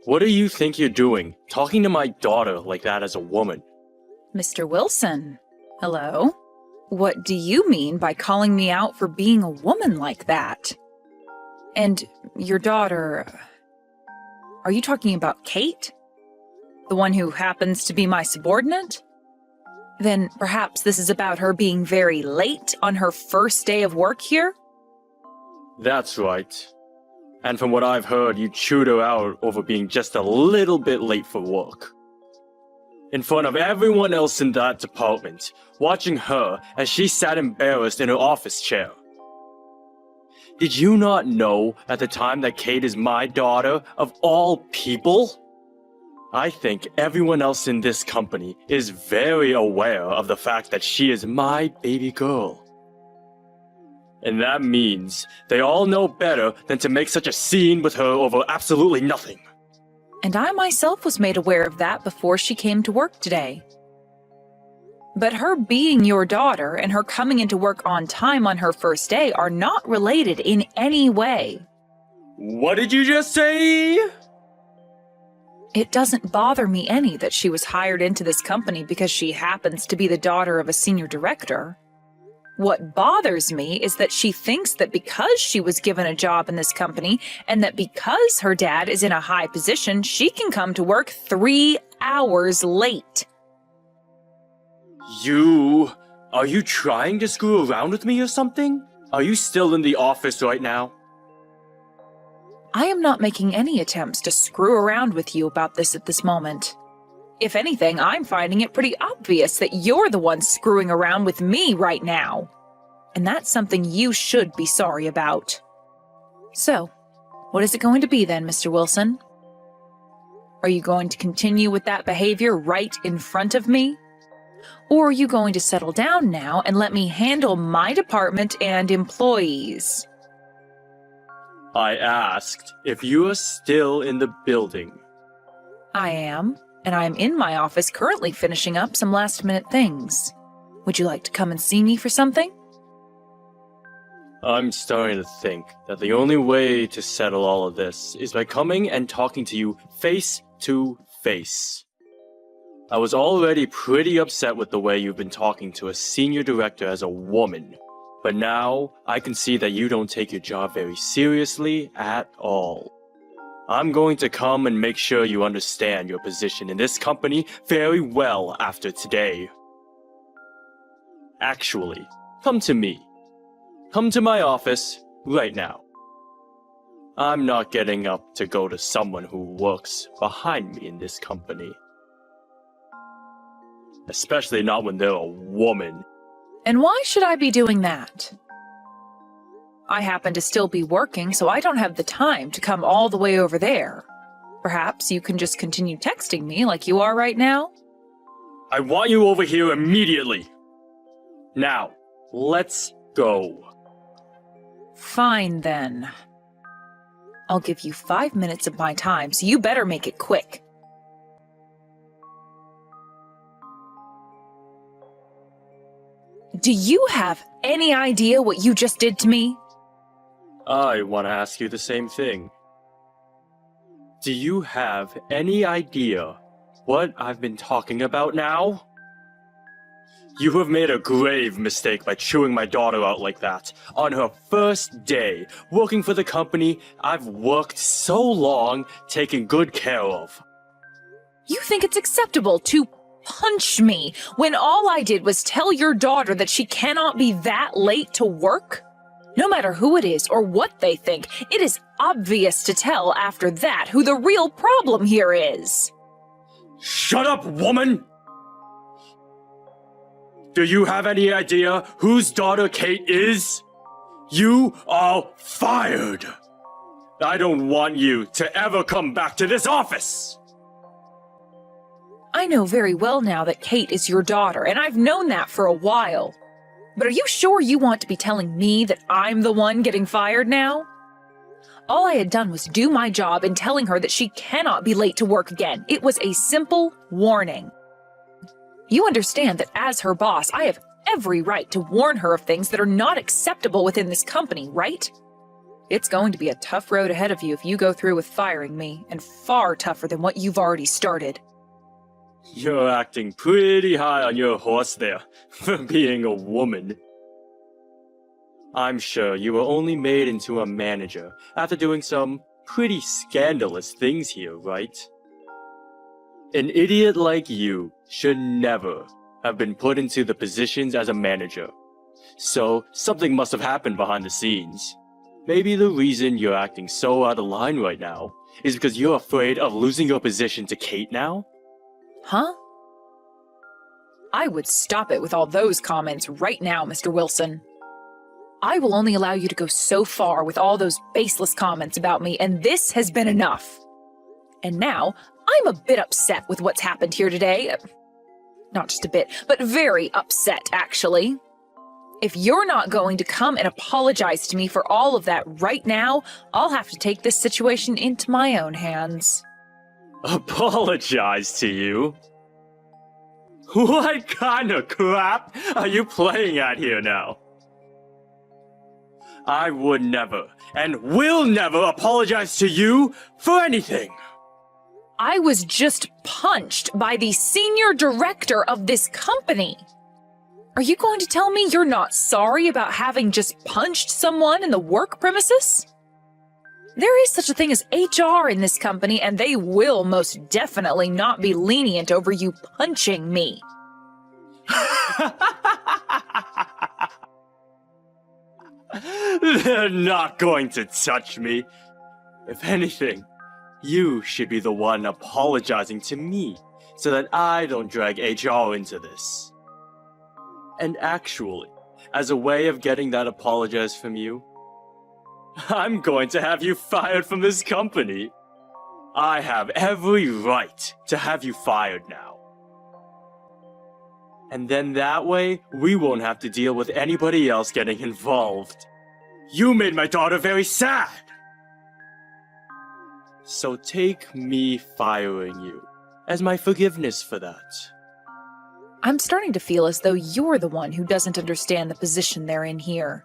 What do you think you're doing, talking to my daughter like that as a woman? Mr. Wilson, hello? What do you mean by calling me out for being a woman like that? And your daughter... Are you talking about Kate? The one who happens to be my subordinate? Then perhaps this is about her being very late on her first day of work here? That's right. And from what I've heard, you chewed her out over being just a little bit late for work. In front of everyone else in that department, watching her as she sat embarrassed in her office chair. Did you not know at the time that Kate is my daughter, of all people? I think everyone else in this company is very aware of the fact that she is my baby girl. And that means they all know better than to make such a scene with her over absolutely nothing. And I myself was made aware of that before she came to work today. But her being your daughter and her coming into work on time on her first day are not related in any way. What did you just say? It doesn't bother me any that she was hired into this company because she happens to be the daughter of a senior director. What bothers me is that she thinks that because she was given a job in this company and that because her dad is in a high position, she can come to work 3 hours late. Are you trying to screw around with me or something? Are you still in the office right now? I am not making any attempts to screw around with you about this at this moment. If anything, I'm finding it pretty obvious that you're the one screwing around with me right now. And that's something you should be sorry about. So, what is it going to be then, Mr. Wilson? Are you going to continue with that behavior right in front of me? Or are you going to settle down now and let me handle my department and employees? I asked if you are still in the building. I am, and I am in my office currently finishing up some last-minute things. Would you like to come and see me for something? I'm starting to think that the only way to settle all of this is by coming and talking to you face to face. I was already pretty upset with the way you've been talking to a senior director as a woman, but now I can see that you don't take your job very seriously at all. I'm going to come and make sure you understand your position in this company very well after today. Actually, come to me. Come to my office right now. I'm not getting up to go to someone who works behind me in this company. Especially not when they're a woman. And why should I be doing that? I happen to still be working, so I don't have the time to come all the way over there. Perhaps you can just continue texting me like you are right now? I want you over here immediately. Now, let's go. Fine then. I'll give you 5 minutes of my time, so you better make it quick. Do you have any idea what you just did to me? I want to ask you the same thing. Do you have any idea what I've been talking about now? You have made a grave mistake by chewing my daughter out like that on her first day working for the company I've worked so long taking good care of. You think it's acceptable to punch me when all I did was tell your daughter that she cannot be that late to work? No matter who it is or what they think, it is obvious to tell after that who the real problem here is. Shut up, woman! Do you have any idea whose daughter Kate is? You are fired! I don't want you to ever come back to this office! I know very well now that Kate is your daughter, and I've known that for a while. But are you sure you want to be telling me that I'm the one getting fired now? All I had done was do my job in telling her that she cannot be late to work again. It was a simple warning. You understand that as her boss, I have every right to warn her of things that are not acceptable within this company, right? It's going to be a tough road ahead of you if you go through with firing me, and far tougher than what you've already started. You're acting pretty high on your horse there, for being a woman. I'm sure you were only made into a manager after doing some pretty scandalous things here, right? An idiot like you should never have been put into the positions as a manager. So, something must have happened behind the scenes. Maybe the reason you're acting so out of line right now is because you're afraid of losing your position to Kate now? Huh? I would stop it with all those comments right now, Mr. Wilson. I will only allow you to go so far with all those baseless comments about me, and this has been enough. And now, I'm a bit upset with what's happened here today. Not just a bit, but very upset, actually. If you're not going to come and apologize to me for all of that right now, I'll have to take this situation into my own hands. Apologize to you? What kind of crap are you playing at here now? I would never, and will never apologize to you for anything. I was just punched by the senior director of this company. Are you going to tell me you're not sorry about having just punched someone in the work premises? There is such a thing as HR in this company, and they will most definitely not be lenient over you punching me. They're not going to touch me. If anything, you should be the one apologizing to me so that I don't drag HR into this. And actually, as a way of getting that apologize from you, I'm going to have you fired from this company. I have every right to have you fired now. And then that way, we won't have to deal with anybody else getting involved. You made my daughter very sad. So take me firing you as my forgiveness for that. I'm starting to feel as though you're the one who doesn't understand the position they're in here.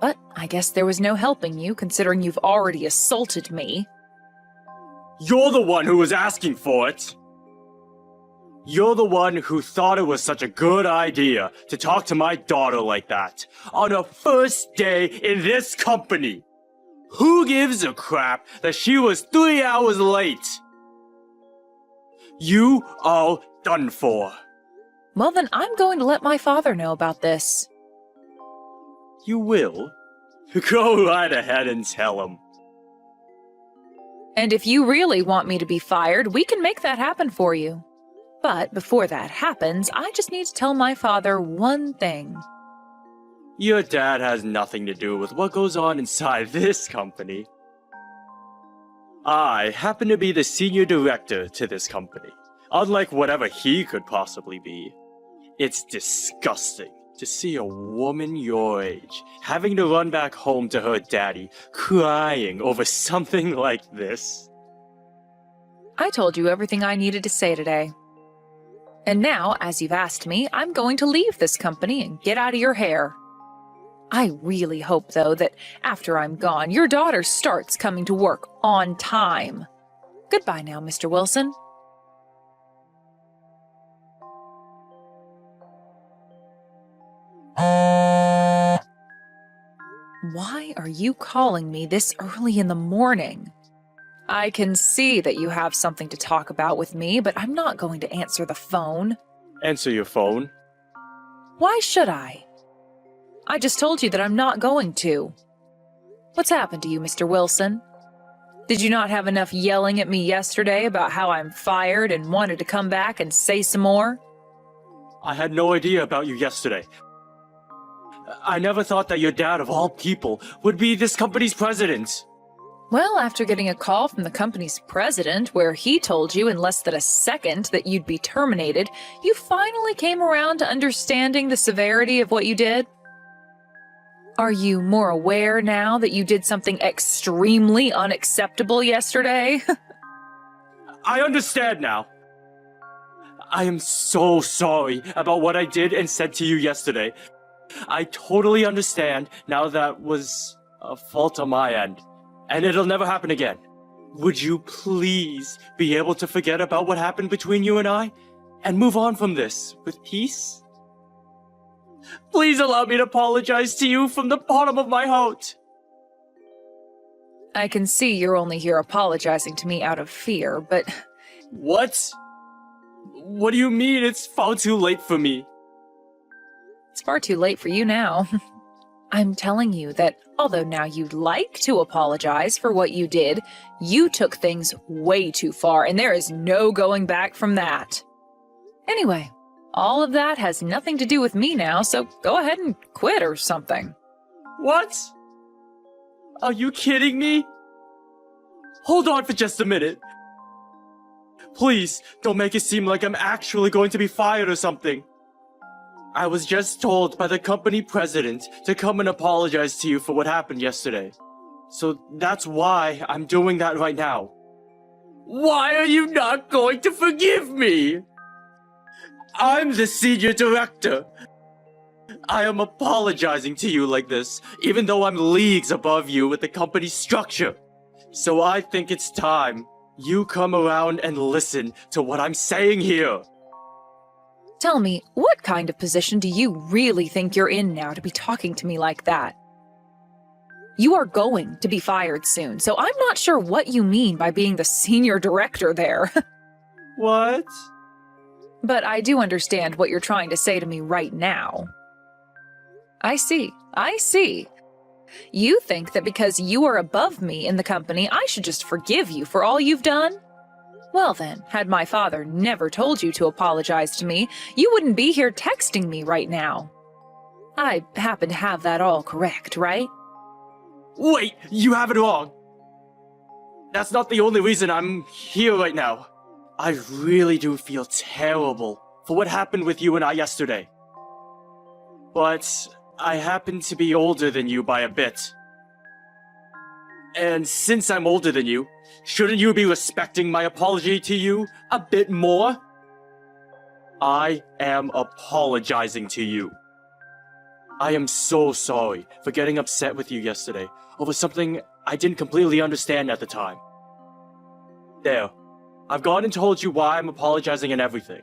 But I guess there was no helping you, considering you've already assaulted me. You're the one who was asking for it. You're the one who thought it was such a good idea to talk to my daughter like that on her first day in this company. Who gives a crap that she was 3 hours late? You are done for. Well, then I'm going to let my father know about this. You will? Go right ahead and tell him. And if you really want me to be fired, we can make that happen for you. But before that happens, I just need to tell my father one thing. Your dad has nothing to do with what goes on inside this company. I happen to be the senior director to this company, unlike whatever he could possibly be. It's disgusting to see a woman your age having to run back home to her daddy crying over something like this. I told you everything I needed to say today. And now, as you've asked me, I'm going to leave this company and get out of your hair. I really hope, though, that after I'm gone, your daughter starts coming to work on time. Goodbye now, Mr. Wilson. Why are you calling me this early in the morning? I can see that you have something to talk about with me, but I'm not going to answer the phone. Answer your phone. Why should I? I just told you that I'm not going to. What's happened to you, Mr. Wilson? Did you not have enough yelling at me yesterday about how I'm fired and wanted to come back and say some more? I had no idea about you yesterday. I never thought that your dad, of all people, would be this company's president. Well, after getting a call from the company's president where he told you in less than a second that you'd be terminated, you finally came around to understanding the severity of what you did? Are you more aware now that you did something extremely unacceptable yesterday? I understand now. I am so sorry about what I did and said to you yesterday. I totally understand now that was a fault on my end, and it'll never happen again. Would you please be able to forget about what happened between you and I, and move on from this with peace? Please allow me to apologize to you from the bottom of my heart. I can see you're only here apologizing to me out of fear, but... What? What do you mean it's far too late for me? It's far too late for you now. I'm telling you that although now you'd like to apologize for what you did, you took things way too far, and there is no going back from that. Anyway, all of that has nothing to do with me now, so go ahead and quit or something. What? Are you kidding me? Hold on for just a minute. Please, don't make it seem like I'm actually going to be fired or something. I was just told by the company president to come and apologize to you for what happened yesterday. So that's why I'm doing that right now. Why are you not going to forgive me? I'm the senior director. I am apologizing to you like this, even though I'm leagues above you with the company's structure. So I think it's time you come around and listen to what I'm saying here. Tell me, what kind of position do you really think you're in now to be talking to me like that? You are going to be fired soon, so I'm not sure what you mean by being the senior director there. What? But I do understand what you're trying to say to me right now. I see. You think that because you are above me in the company, I should just forgive you for all you've done? Well then, had my father never told you to apologize to me, you wouldn't be here texting me right now. I happen to have that all correct, right? Wait, you have it wrong. That's not the only reason I'm here right now. I really do feel terrible for what happened with you and I yesterday. But I happen to be older than you by a bit. And since I'm older than you, shouldn't you be respecting my apology to you a bit more? I am apologizing to you. I am so sorry for getting upset with you yesterday over something I didn't completely understand at the time. There, I've gone and told you why I'm apologizing and everything.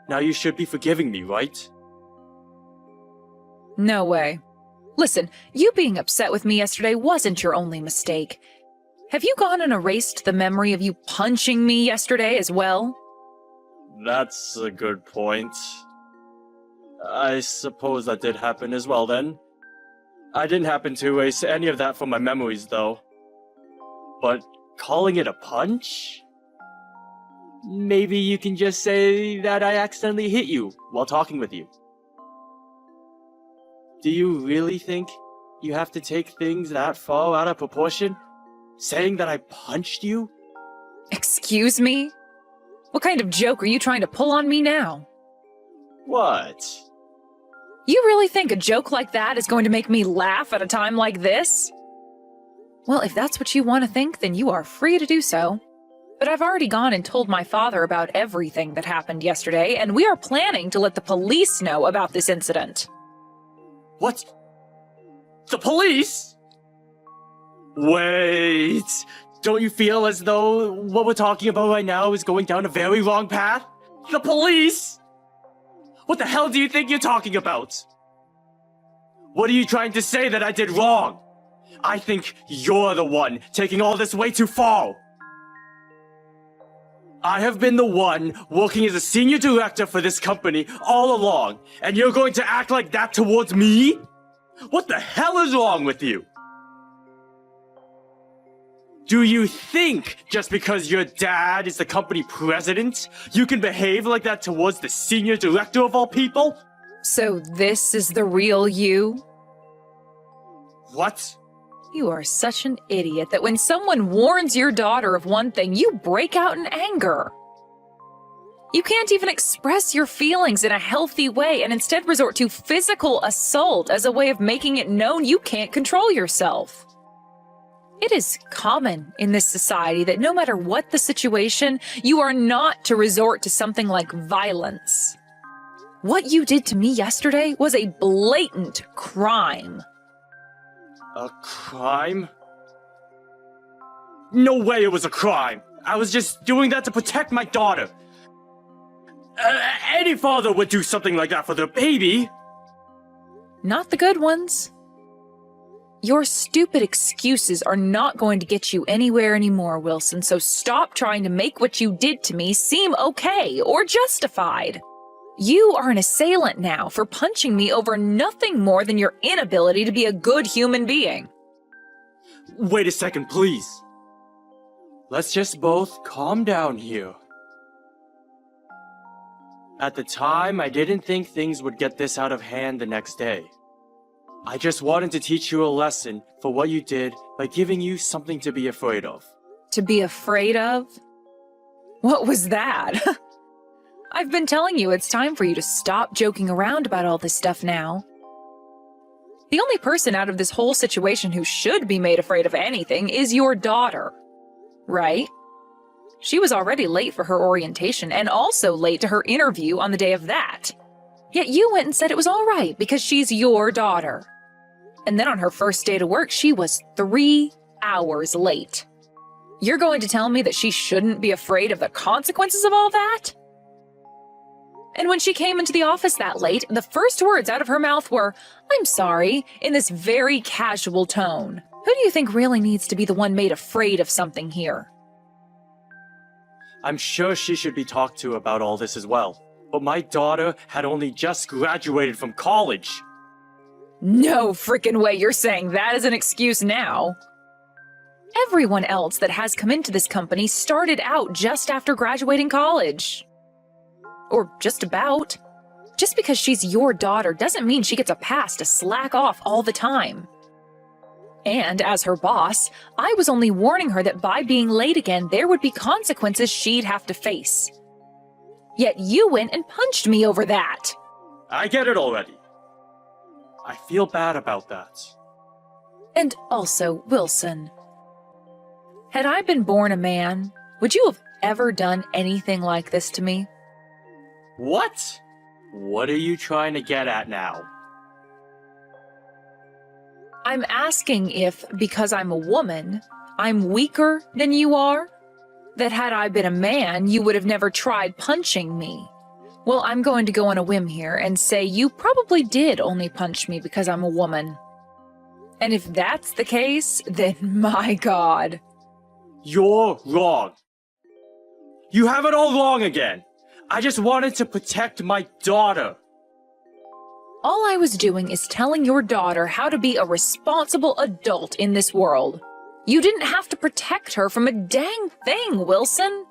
Now you should be forgiving me, right? No way. Listen, you being upset with me yesterday wasn't your only mistake. Have you gone and erased the memory of you punching me yesterday as well? That's a good point. I suppose that did happen as well then. I didn't happen to erase any of that from my memories though. But calling it a punch? Maybe you can just say that I accidentally hit you while talking with you. Do you really think you have to take things that far out of proportion? Saying that I punched you? Excuse me? What kind of joke are you trying to pull on me now? What? You really think a joke like that is going to make me laugh at a time like this? Well, if that's what you want to think, then you are free to do so. But I've already gone and told my father about everything that happened yesterday, and we are planning to let the police know about this incident. What? The police? Wait, don't you feel as though what we're talking about right now is going down a very wrong path? The police? What the hell do you think you're talking about? What are you trying to say that I did wrong? I think you're the one taking all this way too far. I have been the one working as a senior director for this company all along, and you're going to act like that towards me? What the hell is wrong with you? Do you think just because your dad is the company president, you can behave like that towards the senior director of all people? So this is the real you? What? You are such an idiot that when someone warns your daughter of one thing, you break out in anger. You can't even express your feelings in a healthy way and instead resort to physical assault as a way of making it known you can't control yourself. It is common in this society that no matter what the situation, you are not to resort to something like violence. What you did to me yesterday was a blatant crime. A crime? No way it was a crime! I was just doing that to protect my daughter! Any father would do something like that for their baby! Not the good ones. Your stupid excuses are not going to get you anywhere anymore, Wilson, so stop trying to make what you did to me seem okay or justified. You are an assailant now for punching me over nothing more than your inability to be a good human being. Wait a second, please. Let's just both calm down here. At the time, I didn't think things would get this out of hand the next day. I just wanted to teach you a lesson for what you did by giving you something to be afraid of. To be afraid of? What was that? I've been telling you it's time for you to stop joking around about all this stuff now. The only person out of this whole situation who should be made afraid of anything is your daughter. Right? She was already late for her orientation and also late to her interview on the day of that. Yet you went and said it was all right because she's your daughter. And then on her first day to work, she was 3 hours late. You're going to tell me that she shouldn't be afraid of the consequences of all that? And when she came into the office that late, the first words out of her mouth were, "I'm sorry," in this very casual tone. Who do you think really needs to be the one made afraid of something here? I'm sure she should be talked to about all this as well. But my daughter had only just graduated from college. No frickin' way you're saying that as an excuse now. Everyone else that has come into this company started out just after graduating college. Or just about. Just because she's your daughter doesn't mean she gets a pass to slack off all the time. And as her boss, I was only warning her that by being late again, there would be consequences she'd have to face. Yet you went and punched me over that. I get it already. I feel bad about that. And also, Wilson, had I been born a man, would you have ever done anything like this to me? What? What are you trying to get at now? I'm asking if, because I'm a woman, I'm weaker than you are? That had I been a man, you would have never tried punching me. Well, I'm going to go on a whim here and say you probably did only punch me because I'm a woman. And if that's the case, then my God. You're wrong. You have it all wrong again. I just wanted to protect my daughter. All I was doing is telling your daughter how to be a responsible adult in this world. You didn't have to protect her from a dang thing, Wilson.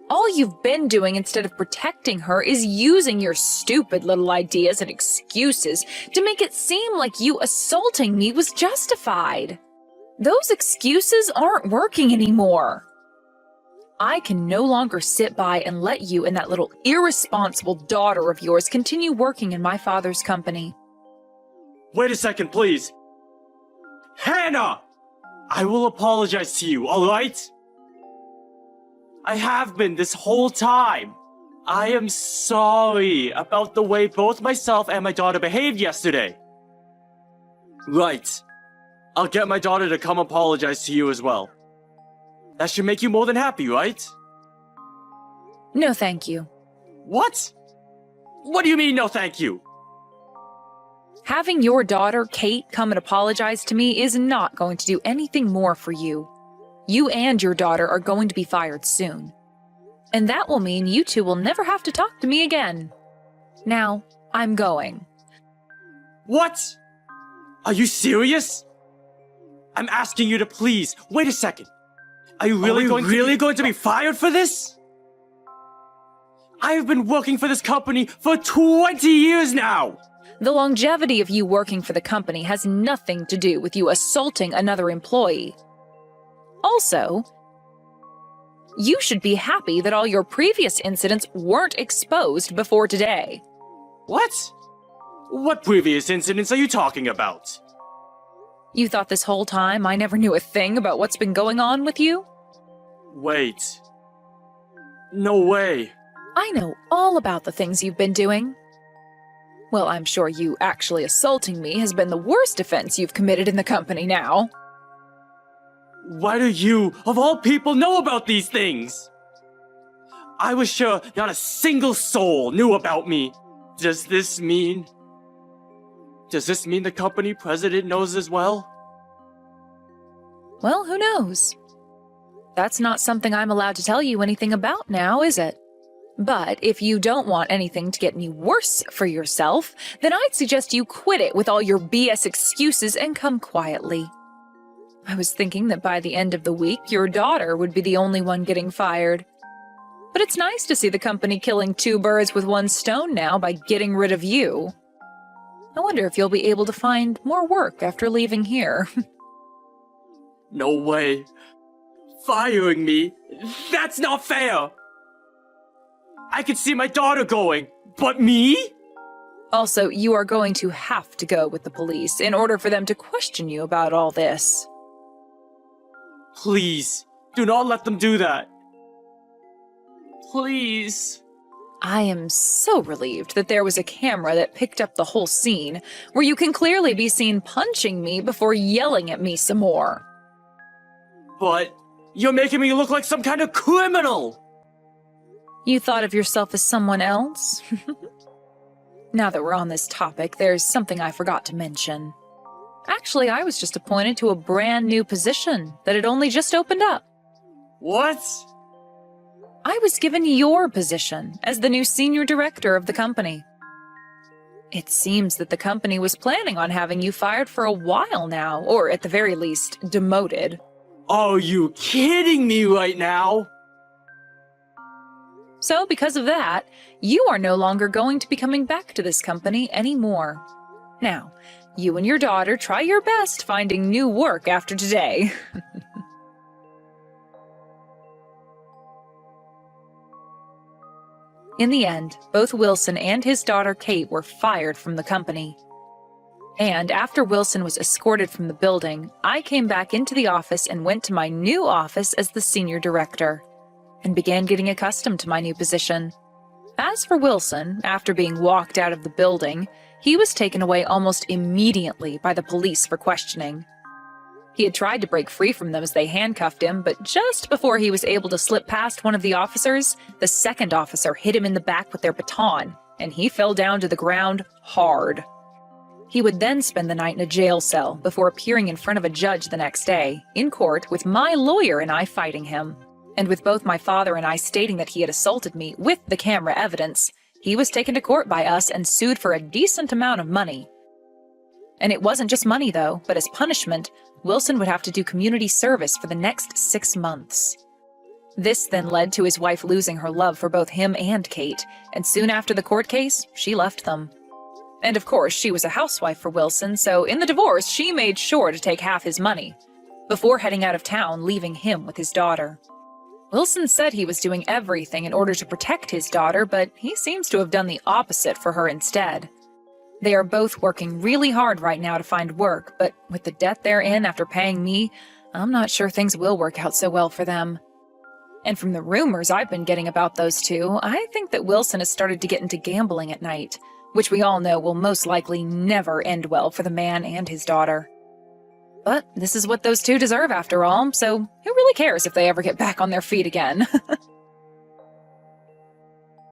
All you've been doing instead of protecting her is using your stupid little ideas and excuses to make it seem like you assaulting me was justified. Those excuses aren't working anymore. I can no longer sit by and let you and that little irresponsible daughter of yours continue working in my father's company. Wait a second, please. Hannah! I will apologize to you, alright? I have been this whole time. I am sorry about the way both myself and my daughter behaved yesterday. Right. I'll get my daughter to come apologize to you as well. That should make you more than happy, right? No, thank you. What? What do you mean, no thank you? Having your daughter, Kate, come and apologize to me is not going to do anything more for you. You and your daughter are going to be fired soon. And that will mean you two will never have to talk to me again. Now, I'm going. What? Are you serious? I'm asking you to please, wait a second. Are you really going to be fired for this? I have been working for this company for 20 years now! The longevity of you working for the company has nothing to do with you assaulting another employee. Also, you should be happy that all your previous incidents weren't exposed before today. What? What previous incidents are you talking about? You thought this whole time I never knew a thing about what's been going on with you? Wait. No way. I know all about the things you've been doing. Well, I'm sure you actually assaulting me has been the worst offense you've committed in the company now. Why do you, of all people, know about these things? I was sure not a single soul knew about me. Does this mean the company president knows as well? Well, who knows? That's not something I'm allowed to tell you anything about now, is it? But if you don't want anything to get any worse for yourself, then I'd suggest you quit it with all your BS excuses and come quietly. I was thinking that by the end of the week, your daughter would be the only one getting fired. But it's nice to see the company killing two birds with one stone now by getting rid of you. I wonder if you'll be able to find more work after leaving here. No way. Firing me? That's not fair! I could see my daughter going, but me? Also, you are going to have to go with the police in order for them to question you about all this. Please, do not let them do that. Please. I am so relieved that there was a camera that picked up the whole scene, where you can clearly be seen punching me before yelling at me some more. But you're making me look like some kind of criminal! You thought of yourself as someone else? Now that we're on this topic, there's something I forgot to mention. Actually, I was just appointed to a brand new position that had only just opened up. What? I was given your position as the new senior director of the company. It seems that the company was planning on having you fired for a while now, or at the very least, demoted. Are you kidding me right now? So, because of that, you are no longer going to be coming back to this company anymore. Now, you and your daughter try your best finding new work after today. In the end, both Wilson and his daughter Kate were fired from the company. And after Wilson was escorted from the building, I came back into the office and went to my new office as the senior director, and began getting accustomed to my new position. As for Wilson, after being walked out of the building, he was taken away almost immediately by the police for questioning. He had tried to break free from them as they handcuffed him, but just before he was able to slip past one of the officers, the second officer hit him in the back with their baton, and he fell down to the ground hard. He would then spend the night in a jail cell before appearing in front of a judge the next day, in court, with my lawyer and I fighting him. And with both my father and I stating that he had assaulted me with the camera evidence, he was taken to court by us and sued for a decent amount of money. And it wasn't just money, though, but as punishment, Wilson would have to do community service for the next 6 months. This then led to his wife losing her love for both him and Kate, and soon after the court case, she left them. And of course, she was a housewife for Wilson, so in the divorce, she made sure to take half his money, before heading out of town, leaving him with his daughter. Wilson said he was doing everything in order to protect his daughter, but he seems to have done the opposite for her instead. They are both working really hard right now to find work, but with the debt they're in after paying me, I'm not sure things will work out so well for them. And from the rumors I've been getting about those two, I think that Wilson has started to get into gambling at night, which we all know will most likely never end well for the man and his daughter. But this is what those two deserve after all, so who really cares if they ever get back on their feet again?